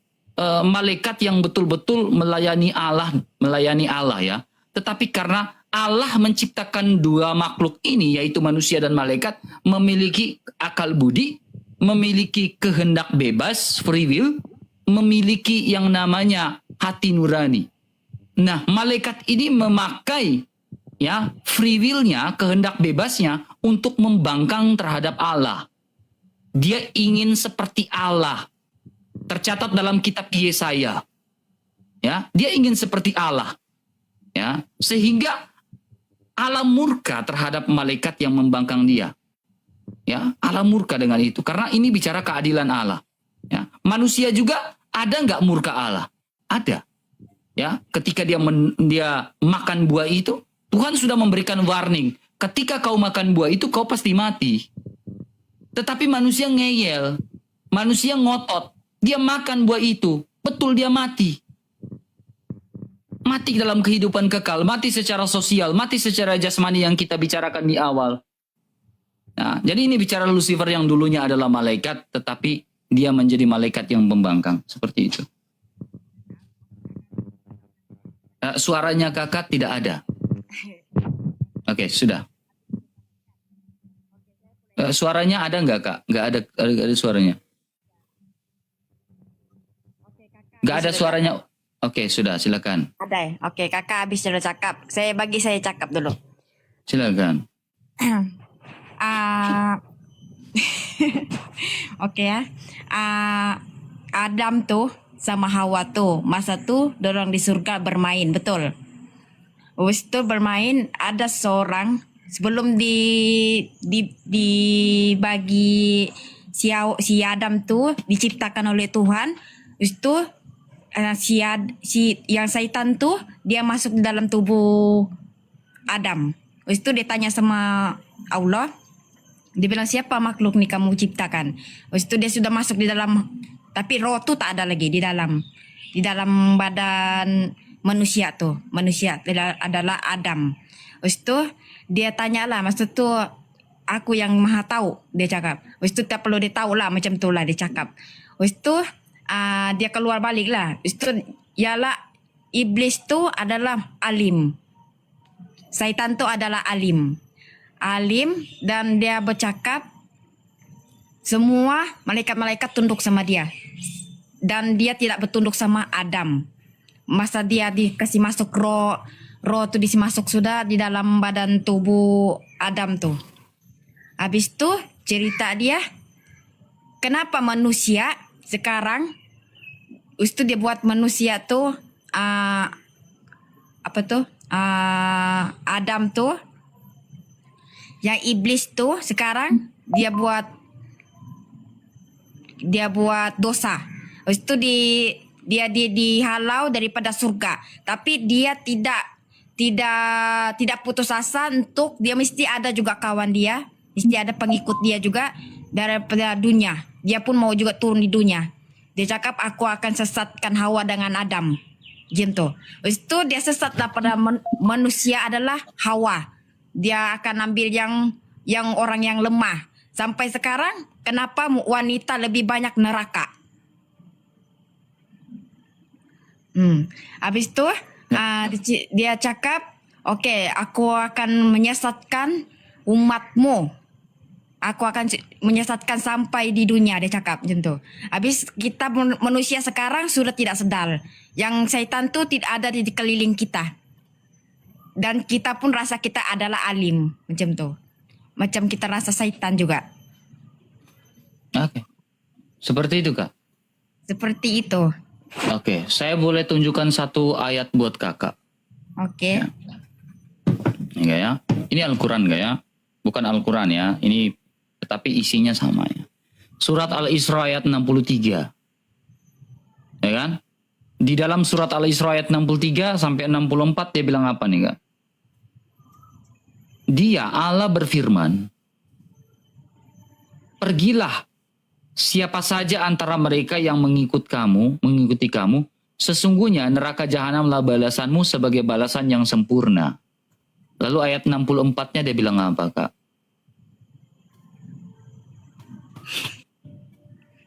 malaikat yang betul-betul melayani Allah ya. Tetapi karena Allah menciptakan dua makhluk ini, yaitu manusia dan malaikat, memiliki akal budi, memiliki kehendak bebas, free will, memiliki yang namanya hati nurani. Nah, malaikat ini memakai ya free will-nya, kehendak bebasnya untuk membangkang terhadap Allah. Dia ingin seperti Allah. Tercatat dalam kitab Yesaya. Ya, dia ingin seperti Allah. Ya, sehingga Allah murka terhadap malaikat yang membangkang dia. Ya, Allah murka dengan itu karena ini bicara keadilan Allah. Ya, manusia juga ada nggak murka Allah? Ada. Ya, ketika dia makan buah itu, Tuhan sudah memberikan warning. Ketika kau makan buah itu, kau pasti mati. Tetapi manusia ngeyel, manusia ngotot. Dia makan buah itu, betul dia mati. Mati dalam kehidupan kekal, mati secara sosial, mati secara jasmani yang kita bicarakan di awal. Nah, jadi ini bicara Lucifer yang dulunya adalah malaikat, tetapi dia menjadi malaikat yang membangkang. Seperti itu. Suaranya kakak tidak ada. Oke, sudah. Suaranya ada nggak kak? Nggak ada suaranya. Nggak ada suaranya. Oke, sudah, silakan. Ada. Oke, kakak habis sudah cakap. Saya cakap dulu. Silakan. Oke ya. Adam tuh sama Hawa tuh masa tuh dorong di surga bermain, betul. Waktu itu bermain ada seorang sebelum dibagi si Adam tuh diciptakan oleh Tuhan. Itu si yang Satan tuh dia masuk di dalam tubuh Adam. Waktu itu dia tanya sama Allah. Dia bilang, siapa makhluk nih kamu ciptakan? Waktu itu dia sudah masuk di dalam, tapi roh tuh tak ada lagi di dalam badan manusia tuh. Manusia adalah Adam. Waktu itu dia tanyalah, maksud tuh aku yang maha tahu, dia cakap. Waktu itu tak perlu dia tahu lah, macam tu lah dia cakap. Waktu itu dia keluar balik lah. Waktu itu ialah iblis tu adalah alim. Satan tu adalah alim. Dan dia bercakap semua malaikat-malaikat tunduk sama dia. Dan dia tidak bertunduk sama Adam. Masa dia dikasih masuk roh tu dikasih masuk sudah di dalam badan tubuh Adam tu. Habis tu cerita dia kenapa manusia sekarang itu dia buat manusia tu Adam tu yang iblis tu sekarang dia buat dosa. Itu dia dihalau daripada surga. Tapi dia tidak putus asa untuk dia mesti ada juga kawan dia, mesti ada pengikut dia juga daripada dunia. Dia pun mau juga turun di dunia. Dia cakap aku akan sesatkan Hawa dengan Adam. Gitu. Itu dia sesat daripada manusia adalah Hawa. Dia akan ambil yang orang yang lemah. Sampai sekarang kenapa wanita lebih banyak neraka? Habis itu dia cakap, oke, aku akan menyesatkan umatmu. Aku akan menyesatkan sampai di dunia, dia cakap macam tu. Habis kita manusia sekarang sudah tidak sedar. Yang syaitan tu tidak ada di keliling kita. Dan kita pun rasa kita adalah alim. Macam tu. Macam kita rasa syaitan juga. Oke. Seperti itu kak? Seperti itu. Oke, saya boleh tunjukkan satu ayat buat kakak. Oke. Enggak ya? Ini Al-Quran enggak ya? Bukan Al-Quran ya. Ini tetapi isinya sama ya. Surat Al-Isra ayat 63. Ya kan? Di dalam surat Al-Isra ayat 63 sampai 64 dia bilang apa nih Kak? Dia Allah berfirman, pergilah siapa saja antara mereka yang mengikuti kamu, sesungguhnya neraka jahanamlah balasanmu sebagai balasan yang sempurna. Lalu ayat 64-nya dia bilang apa Kak?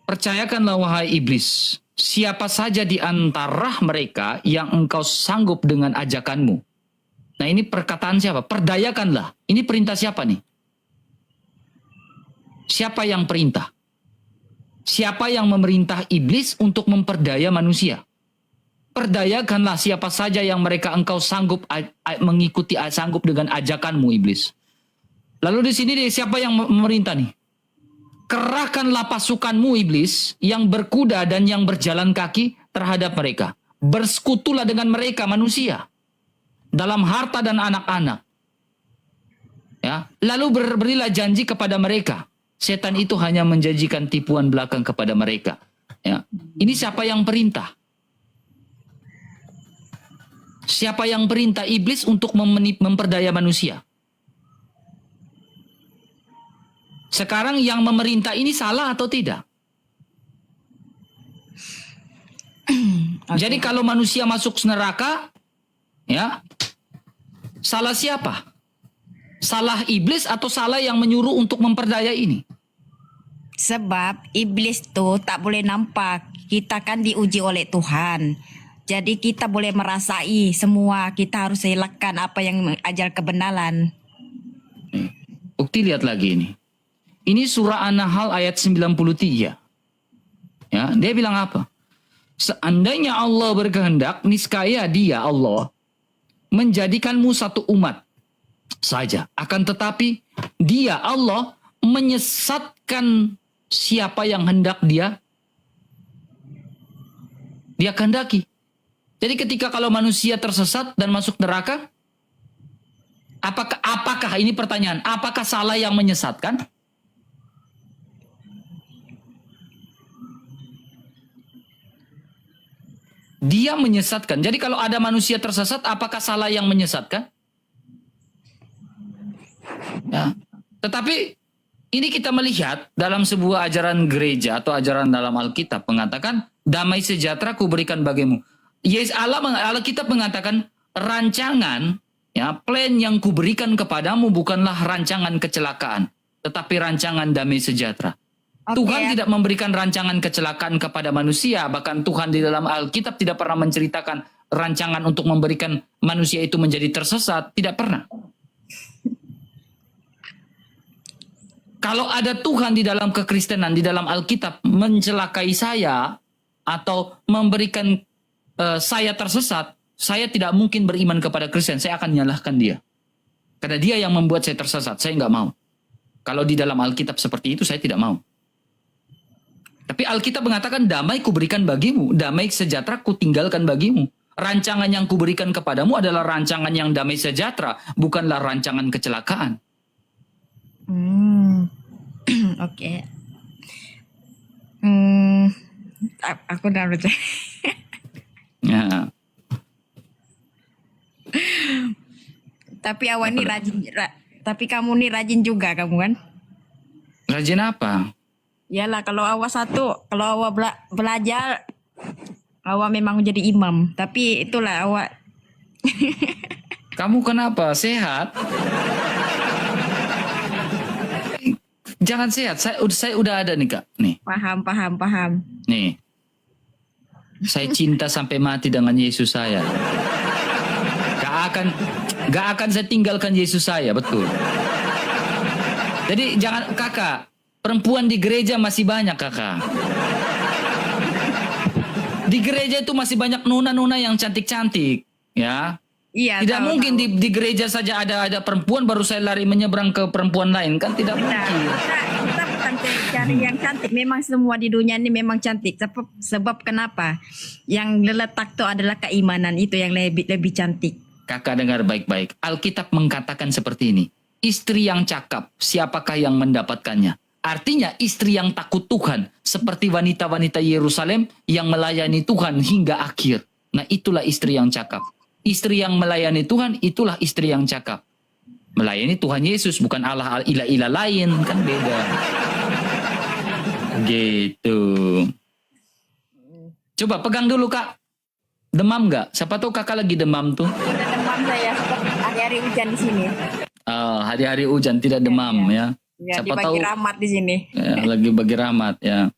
Percayakanlah wahai iblis, siapa saja di antara mereka yang engkau sanggup dengan ajakanmu. Nah ini perkataan siapa? Perdayakanlah. Ini perintah siapa nih? Siapa yang perintah? Siapa yang memerintah iblis untuk memperdaya manusia? Perdayakanlah siapa saja yang mereka engkau sanggup sanggup dengan ajakanmu iblis. Lalu di sini siapa yang memerintah nih? Kerahkanlah pasukanmu iblis yang berkuda dan yang berjalan kaki terhadap mereka. Bersekutulah dengan mereka manusia dalam harta dan anak-anak. Ya, lalu berilah janji kepada mereka. Setan itu hanya menjanjikan tipuan belakang kepada mereka. Ya, ini siapa yang perintah? Siapa yang perintah iblis untuk memperdaya manusia? Sekarang yang memerintah ini salah atau tidak? Jadi kalau manusia masuk neraka, ya, salah siapa? Salah iblis atau salah yang menyuruh untuk memperdaya ini? Sebab iblis tuh tak boleh nampak. Kita kan diuji oleh Tuhan. Jadi kita boleh merasai semua. Kita harus elakkan apa yang ajar kebenaran. Bukti lihat lagi ini. Ini surah An-Nahl ayat 93. Ya, dia bilang apa? Seandainya Allah berkehendak, niscaya dia Allah menjadikanmu satu umat saja. Akan tetapi dia Allah menyesatkan siapa yang hendak dia kehendaki. Jadi ketika kalau manusia tersesat dan masuk neraka, apakah ini pertanyaan, apakah salah yang menyesatkan? Dia menyesatkan. Jadi kalau ada manusia tersesat, apakah salah yang menyesatkan? Ya. Tetapi ini kita melihat dalam sebuah ajaran gereja atau ajaran dalam Alkitab mengatakan damai sejahtera kuberikan bagimu. Alkitab mengatakan rancangan, ya, plan yang kuberikan kepadamu bukanlah rancangan kecelakaan, tetapi rancangan damai sejahtera. Tuhan tidak memberikan rancangan kecelakaan kepada manusia. Bahkan Tuhan di dalam Alkitab tidak pernah menceritakan rancangan untuk memberikan manusia itu menjadi tersesat. Tidak pernah. Kalau ada Tuhan di dalam kekristenan, di dalam Alkitab mencelakai saya atau memberikan saya tersesat, saya tidak mungkin beriman kepada Kristen. Saya akan menyalahkan dia. Karena dia yang membuat saya tersesat. Saya nggak mau. Kalau di dalam Alkitab seperti itu, saya tidak mau. Tapi Alkitab mengatakan damai kuberikan bagimu, damai sejahtera kutinggalkan bagimu. Rancangan yang kuberikan kepadamu adalah rancangan yang damai sejahtera, bukanlah rancangan kecelakaan. Oke. Aku udah baca. Ya. Tapi awak ini rajin, tapi kamu nih rajin juga kamu kan? Rajin apa? Yalah kalau awak kalau awak belajar, awak memang menjadi imam. Tapi itulah awak. Kamu kenapa? Sehat? Jangan sehat. Saya udah ada nih Kak. Nih. Paham. Nih. Saya cinta sampai mati dengan Yesus saya. Gak akan saya tinggalkan Yesus saya, betul. Jadi jangan Kakak. Perempuan di gereja masih banyak Kakak. Di gereja itu masih banyak nona-nona yang cantik-cantik, ya. Iya. Tidak mungkin di gereja saja ada perempuan baru saya lari menyeberang ke perempuan lain, kan tidak mungkin. Kita bukan cari yang cantik. Memang semua di dunia ini memang cantik. Sebab kenapa? Yang letak itu adalah keimanan, itu yang lebih cantik. Kakak dengar baik-baik. Alkitab mengatakan seperti ini. Istri yang cakap, siapakah yang mendapatkannya? Artinya istri yang takut Tuhan seperti wanita-wanita Yerusalem yang melayani Tuhan hingga akhir. Nah, itulah istri yang cakap. Istri yang melayani Tuhan, itulah istri yang cakap. Melayani Tuhan Yesus, bukan Allah ilah-ilah lain, kan beda. Gitu. Coba pegang dulu, Kak. Demam nggak? Siapa tahu kakak lagi demam tuh. Tidak demam saya, hari-hari hujan di sini. Hari-hari hujan tidak demam ya. Ya, Siapa dibagi tahu rahmat di sini. ya, lagi bagi rahmat ya.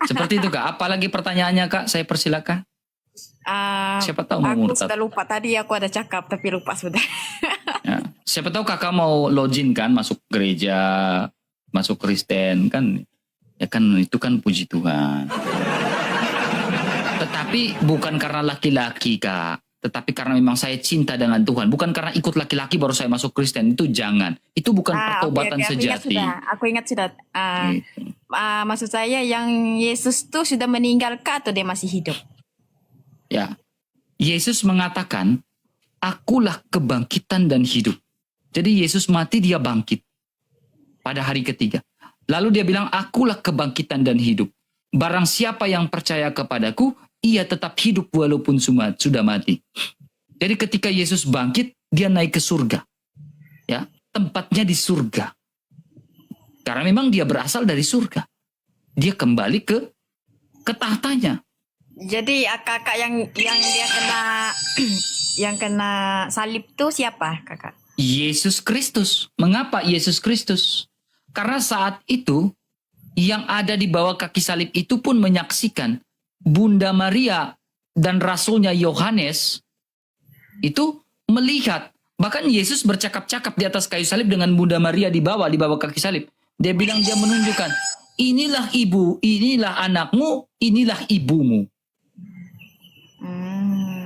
Seperti itu, Kak. Apalagi pertanyaannya, Kak? Saya persilakan. Siapa tahu mau Aku murtad. sudah lupa tadi aku ada cakap tapi lupa sudah. Ya. Siapa tahu kakak mau login kan, masuk gereja, masuk Kristen kan. Ya kan itu kan puji Tuhan. Tetapi bukan karena laki-laki, Kak. Tetapi karena memang saya cinta dengan Tuhan. Bukan karena ikut laki-laki baru saya masuk Kristen. Itu jangan. Itu bukan pertobatan Oke, sejati. Aku ingat sudah. Gitu. Maksud saya yang Yesus tuh sudah meninggal kah atau dia masih hidup? Ya. Yesus mengatakan, akulah kebangkitan dan hidup. Jadi Yesus mati, dia bangkit pada hari ketiga. Lalu dia bilang, akulah kebangkitan dan hidup. Barang siapa yang percaya kepadaku, ia tetap hidup walaupun sudah mati. Jadi ketika Yesus bangkit, dia naik ke surga. Ya, tempatnya di surga. Karena memang dia berasal dari surga. Dia kembali ke tahtanya. Jadi kakak yang dia kena yang kena salib tuh siapa, Kakak? Yesus Kristus. Mengapa Yesus Kristus? Karena saat itu yang ada di bawah kaki salib itu pun menyaksikan Bunda Maria dan Rasulnya Yohanes itu melihat. Bahkan Yesus bercakap-cakap di atas kayu salib dengan Bunda Maria di bawah kaki salib. Dia bilang, dia menunjukkan, inilah ibu, inilah anakmu, inilah ibumu.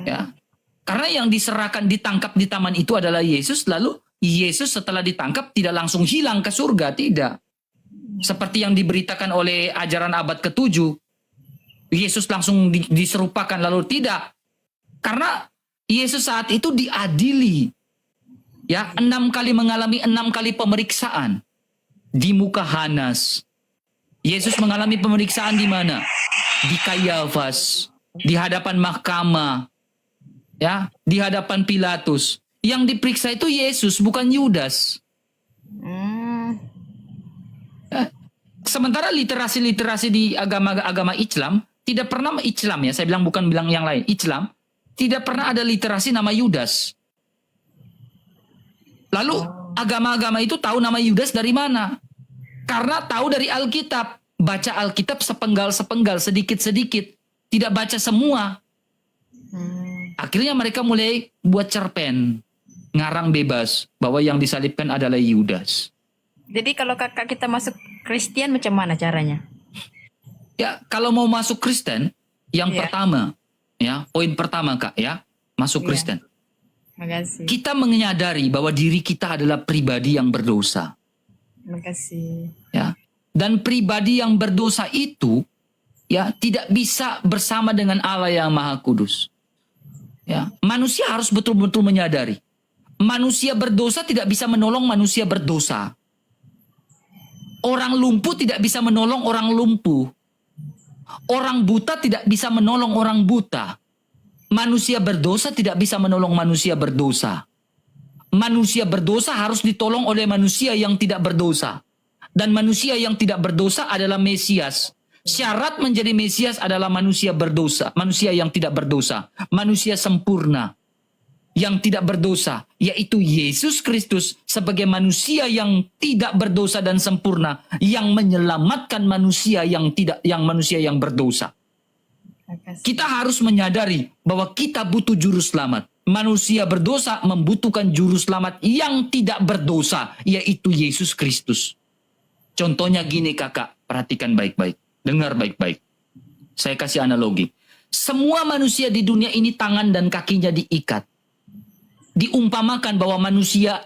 Ya. Karena yang diserahkan, ditangkap di taman itu adalah Yesus, lalu Yesus setelah ditangkap tidak langsung hilang ke surga, tidak. Seperti yang diberitakan oleh ajaran abad ke-7. Yesus langsung diserupakan, lalu tidak. Karena Yesus saat itu diadili. Ya, 6 kali mengalami 6 kali pemeriksaan di muka Hanas. Yesus mengalami pemeriksaan di mana? Di Kayafas, di hadapan mahkamah, ya, di hadapan Pilatus. Yang diperiksa itu Yesus, bukan Yudas. Sementara literasi-literasi di agama Islam tidak pernah Islam, ya, saya bukan bilang yang lain. Islam tidak pernah ada literasi nama Yudas. Lalu agama-agama itu tahu nama Yudas dari mana? Karena tahu dari Alkitab. Baca Alkitab sepenggal-sepenggal, sedikit-sedikit. Tidak baca semua. Akhirnya mereka mulai buat cerpen. Ngarang bebas bahwa yang disalibkan adalah Yudas. Jadi kalau kakak kita masuk Kristen macam mana caranya? Ya, kalau mau masuk Kristen, yang pertama, ya, poin pertama, Kak, ya, masuk Kristen. Makasih. Kita menyadari bahwa diri kita adalah pribadi yang berdosa. Makasih. Ya. Dan pribadi yang berdosa itu, ya, tidak bisa bersama dengan Allah yang Maha Kudus. Ya, manusia harus betul-betul menyadari. Manusia berdosa tidak bisa menolong manusia berdosa. Orang lumpuh tidak bisa menolong orang lumpuh. Orang buta tidak bisa menolong orang buta. Manusia berdosa tidak bisa menolong manusia berdosa. Manusia berdosa harus ditolong oleh manusia yang tidak berdosa. Dan manusia yang tidak berdosa adalah Mesias. Syarat menjadi Mesias adalah manusia berdosa. Manusia yang tidak berdosa. Manusia sempurna. Yang tidak berdosa. Yaitu Yesus Kristus sebagai manusia yang tidak berdosa dan sempurna. Yang menyelamatkan manusia yang berdosa. Kita harus menyadari bahwa kita butuh juru selamat. Manusia berdosa membutuhkan juru selamat yang tidak berdosa, yaitu Yesus Kristus. Contohnya gini, Kakak, perhatikan baik-baik. Dengar baik-baik. Saya kasih analogi. Semua manusia di dunia ini tangan dan kakinya diikat. Diumpamakan bahwa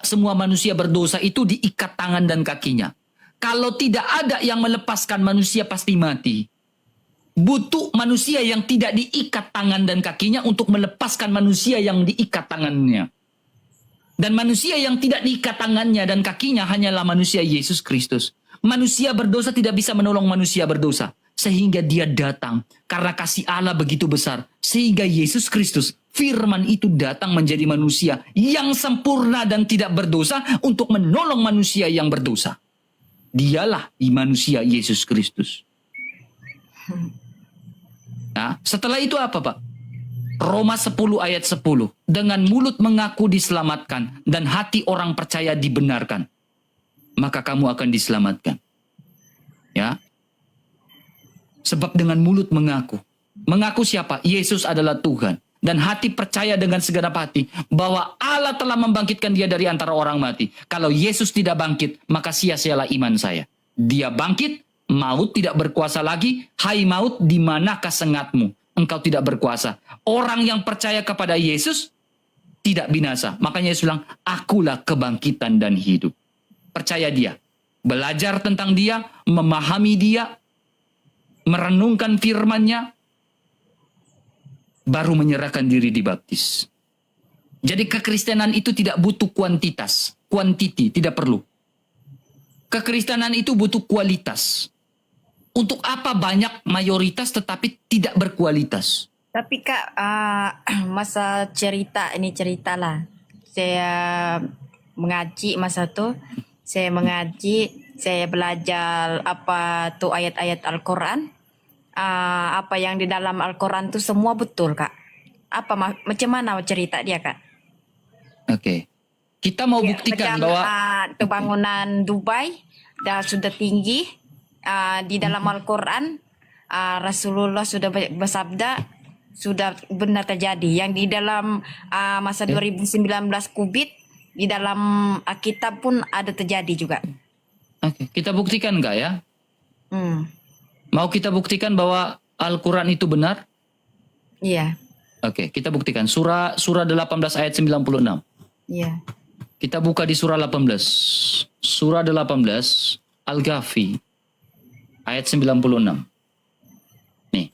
semua manusia berdosa itu diikat tangan dan kakinya. Kalau tidak ada yang melepaskan, manusia pasti mati. Butuh manusia yang tidak diikat tangan dan kakinya untuk melepaskan manusia yang diikat tangannya. Dan manusia yang tidak diikat tangannya dan kakinya hanyalah manusia Yesus Kristus. Manusia berdosa tidak bisa menolong manusia berdosa. sehingga dia datang. Karena kasih Allah begitu besar, sehingga Yesus Kristus, firman itu datang menjadi manusia yang sempurna dan tidak berdosa untuk menolong manusia yang berdosa. Dialah di manusia Yesus Kristus. Nah, setelah itu apa, Pak? Roma 10 ayat 10. Dengan mulut mengaku diselamatkan dan hati orang percaya dibenarkan, maka kamu akan diselamatkan. Ya. Sebab dengan mulut mengaku. Mengaku siapa? Yesus adalah Tuhan. Dan hati percaya dengan segenap hati bahwa Allah telah membangkitkan dia dari antara orang mati. Kalau Yesus tidak bangkit, maka sia-sialah iman saya. Dia bangkit, maut tidak berkuasa lagi. Hai maut, di manakah sengatmu? Engkau tidak berkuasa. Orang yang percaya kepada Yesus tidak binasa. Makanya Yesus bilang, akulah kebangkitan dan hidup. Percaya dia. Belajar tentang dia, memahami dia, merenungkan firman-Nya, baru menyerahkan diri dibaptis. Jadi kekristenan itu tidak butuh kuantitas. Quantity, tidak perlu. Kekristenan itu butuh kualitas. Untuk apa banyak mayoritas tetapi tidak berkualitas? Tapi Kak, masa cerita lah. Saya mengaji masa tu, saya belajar apa tu ayat-ayat Al-Quran. Apa yang di dalam Al-Quran tu semua betul, Kak. Macam mana cerita dia, Kak? Oke. Kita mau buktikan macam, bahwa bangunan Dubai dah sudah tinggi. Di dalam Al-Quran Rasulullah sudah bersabda sudah benar terjadi. Yang di dalam masa 2019 Covid di dalam kitab pun ada terjadi juga. Oke, kita buktikan enggak ya? Mau kita buktikan bahwa Al-Quran itu benar? Iya. Oke, kita buktikan. Surah 18 ayat 96. Iya. Kita buka di surah 18. Surah 18 Al-Ghafir ayat 96. Nih.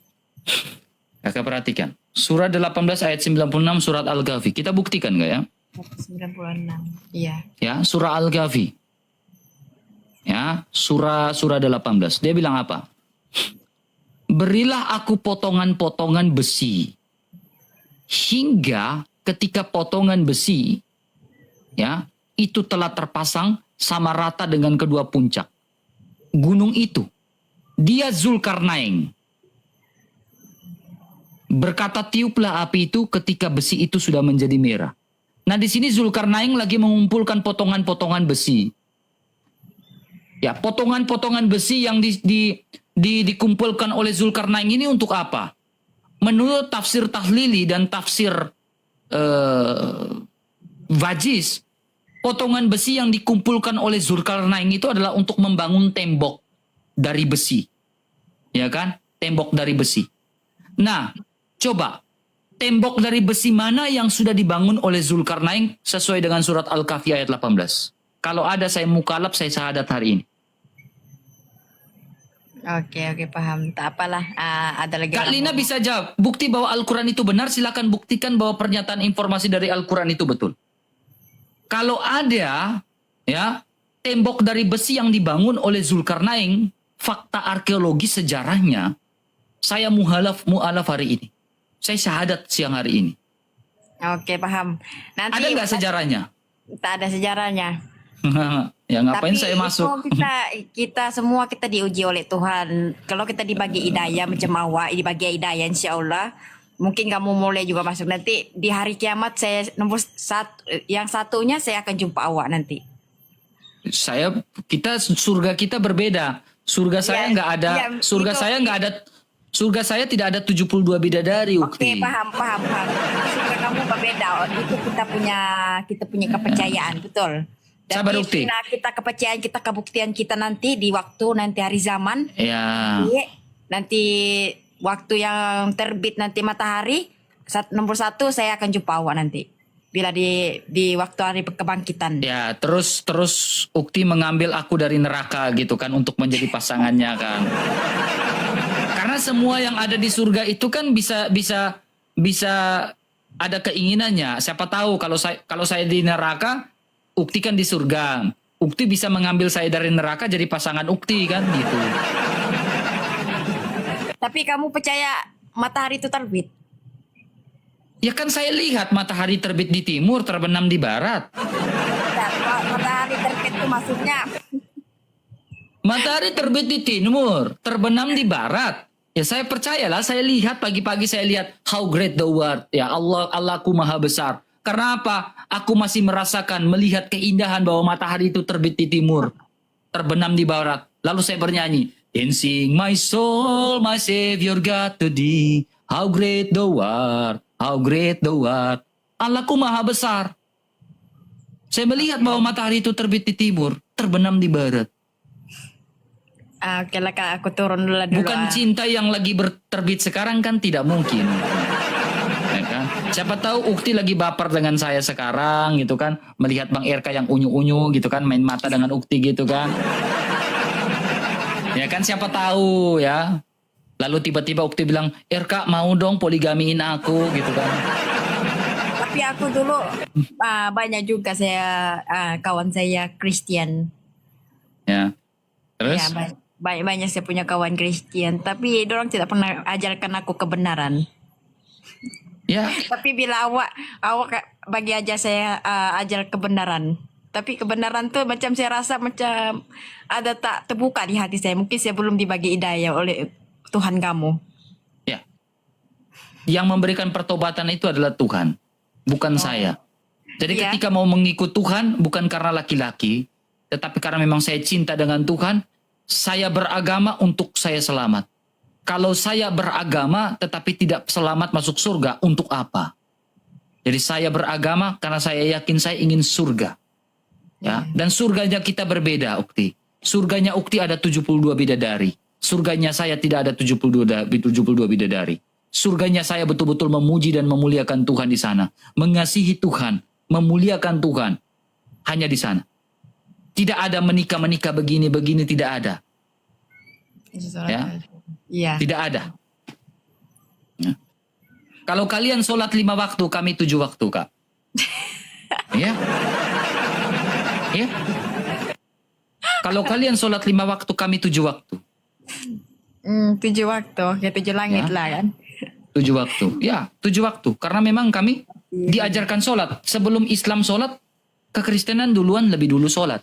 Kakak perhatikan. Surah 18 ayat 96 surat Al-Ghafir. Kita buktikan enggak ya? 96. Iya. Ya, surah Al-Ghafir. Ya, surah 18. Dia bilang apa? Berilah aku potongan-potongan besi. Hingga ketika potongan besi ya, itu telah terpasang sama rata dengan kedua puncak gunung itu. Dia Zulkarnain. Berkata, tiuplah api itu ketika besi itu sudah menjadi merah. Nah, di sini Zulkarnain lagi mengumpulkan potongan-potongan besi. Ya, potongan-potongan besi yang dikumpulkan oleh Zulkarnain ini untuk apa? Menurut tafsir Tahlili dan tafsir Wajiz, potongan besi yang dikumpulkan oleh Zulkarnain itu adalah untuk membangun tembok dari besi. Ya kan? Tembok dari besi. Nah, coba tembok dari besi mana yang sudah dibangun oleh Zulkarnain sesuai dengan surat Al-Kahfi ayat 18? Kalau ada saya mukalaf, saya syahadat hari ini. Oke, paham. Tak apalah. Ada lagi. Kak Lina bisa jawab. Bukti bahwa Al-Quran itu benar, silakan buktikan bahwa pernyataan informasi dari Al-Quran itu betul. Kalau ada ya tembok dari besi yang dibangun oleh Zulkarnain, fakta arkeologi sejarahnya, saya mu'alaf hari ini. Saya syahadat siang hari ini. Oke, paham. Nanti ada nggak sejarahnya? Tak ada sejarahnya. Ya ngapain Tapi saya masuk? kita semua kita diuji oleh Tuhan. Kalau kita dibagi hidayah macam awak, dibagi hidayah insya Allah. Mungkin kamu mulai juga masuk. Nanti di hari kiamat saya nomor satu, yang satunya saya akan jumpa awak nanti. Surga kita berbeda. Surga saya nggak ada. Surga itu, saya nggak ada. Surga saya tidak ada 72 bidadari, Ukti. Oke, paham. Surga kamu berbeda. Itu kita punya kepercayaan, betul. Dan Sabar, Ukti. Kita kepercayaan, kita kebuktian kita nanti di waktu nanti hari zaman. Ya. Nanti waktu yang terbit nanti matahari, nomor satu saya akan jumpa awak nanti. Bila di waktu hari kebangkitan. Ya, terus Ukti mengambil aku dari neraka gitu kan untuk menjadi pasangannya kan. Karena semua yang ada di surga itu kan bisa ada keinginannya. Siapa tahu kalau saya di neraka, Ukti kan di surga. Ukti bisa mengambil saya dari neraka jadi pasangan Ukti kan gitu. Tapi kamu percaya matahari itu terbit? Ya kan saya lihat matahari terbit di timur, terbenam di barat. Tidak, matahari terbit itu maksudnya Matahari terbit di timur, terbenam di barat. Ya saya percayalah, saya lihat pagi-pagi saya lihat how great the world. Ya Allah, Allahku maha besar. Karena apa? Aku masih merasakan, melihat keindahan bahwa matahari itu terbit di timur, terbenam di barat. Lalu saya bernyanyi, dancing my soul, my savior God to thee. How great the world, how great the world. Allahku maha besar. Saya melihat bahwa matahari itu terbit di timur, terbenam di barat. oke lah Kak, aku turun dulu. Bukan cinta yang lagi terbit sekarang kan tidak mungkin. Ya kan? Siapa tahu Ukti lagi baper dengan saya sekarang gitu kan. Melihat Bang RK yang unyu-unyu gitu kan. Main mata dengan Ukti gitu kan. Ya kan siapa tahu ya. Lalu tiba-tiba Ukti bilang, RK mau dong poligamiin aku gitu kan. Tapi aku dulu banyak juga saya kawan saya Kristen. Ya. Terus? Ya, banyak saya punya kawan Kristen, tapi dorang tidak pernah ajarkan aku kebenaran. Ya. Tapi bila awak bagi aja saya ajar kebenaran. Tapi kebenaran tuh macam saya rasa macam ada tak terbuka di hati saya. Mungkin saya belum dibagi hidayah oleh Tuhan kamu. Ya. Yang memberikan pertobatan itu adalah Tuhan, bukan saya. Jadi Iya. ketika mau mengikut Tuhan bukan karena laki-laki, tetapi karena memang saya cinta dengan Tuhan, saya beragama untuk saya selamat. Kalau saya beragama tetapi tidak selamat masuk surga, untuk apa? Jadi saya beragama karena saya yakin saya ingin surga. Ya, dan surganya kita berbeda, Ukti. Surganya Ukti ada 72 bidadari. Surganya saya tidak ada 72 bidadari. Surganya saya betul-betul memuji dan memuliakan Tuhan di sana. Mengasihi Tuhan, memuliakan Tuhan. Hanya di sana. Tidak ada menikah-menikah begini-begini, tidak ada. Ya. Iya. Tidak ada. Ya. Kalau kalian sholat 5 waktu, kami 7 waktu, Kak. Ya. Ya. Kalau kalian sholat 5 waktu, kami 7 waktu. 7 waktu, kayak 7 langit Ya. lah kan. 7 waktu. Ya, 7 waktu. Karena memang kami diajarkan sholat. Sebelum Islam sholat, kekristenan duluan lebih dulu sholat.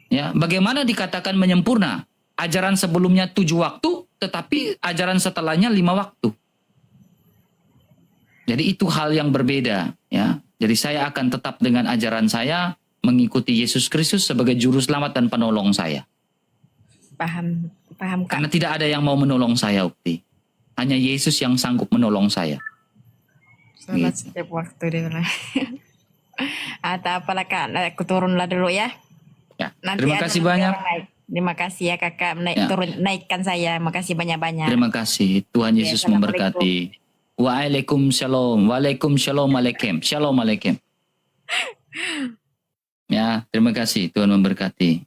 Ya, bagaimana dikatakan menyempurna? Ajaran sebelumnya 7 waktu, tetapi ajaran setelahnya 5 waktu. Jadi itu hal yang berbeda. Ya, jadi saya akan tetap dengan ajaran saya, mengikuti Yesus Kristus sebagai juru selamat dan penolong saya. Paham Kak. Karena tidak ada yang mau menolong saya, Ukti. Hanya Yesus yang sanggup menolong saya. Sholat Gitu. setiap waktu dia lah. Atau apalah Kak, aku turunlah dulu ya. Ya, Nanti terima ada kasih nanti banyak. orang naik. Terima kasih ya Kakak Ya. naikkan saya. Makasih banyak-banyak. Terima kasih. Tuhan Ya, Yesus Assalamualaikum. memberkati. Waalaikumsalam. Waalaikumsalam. Shalom alaikum. Ya, terima kasih. Tuhan memberkati.